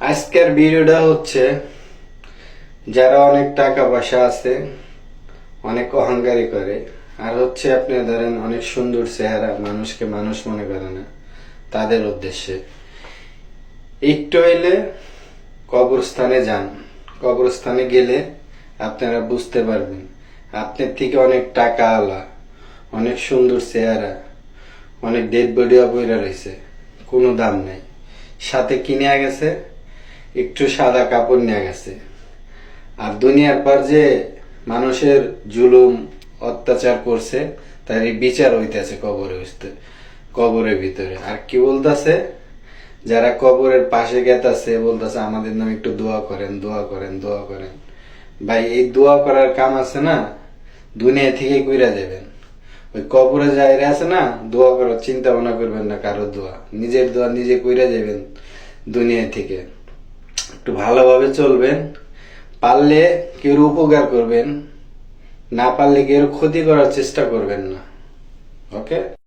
আজকের ভিডিওটা হচ্ছে যারা অনেক টাকা পয়সা আছে, অনেক অহংকারী করে, আর হচ্ছে আপনি ধরেন অনেক সুন্দর চেহারা, মানুষকে মানুষ মনে করে না, তাদের উদ্দেশ্যে একটু হইলে কবরস্থানে যান। কবরস্থানে গেলে আপনারা বুঝতে পারবেন আপনার থেকে অনেক টাকা আলা, অনেক সুন্দর চেহারা, অনেক ডেড বডি অপরা রয়েছে, কোনো দাম নাই। সাথে কিনে গেছে একটু সাদা কাপড় নিয়ে গেছে। আর দুনিয়ার পর যে মানুষের জুলুম অত্যাচার করছে তার এই বিচার হইতেছে কবরের ভিতরে। আর কি বলতেছে, যারা কবরের পাশে গেতাছে বলতেছে আমাদের নামে একটু দোয়া করেন, দোয়া করেন, দোয়া করেন। ভাই, এই দোয়া করার কাম আছে না, দুনিয়া থেকে কইরা যাবেন। ওই কবরে যাইরে আছে না, দোয়া করার চিন্তা ভাবনা করবেন না, কারো দোয়া, নিজের দোয়া নিজে কইরা যাবেন দুনিয়া থেকে। একটু ভালোভাবে চলবেন, পারলে কেউ উপকার করবেন, না পারলে কেউ ক্ষতি করার চেষ্টা করবেন না। ওকে।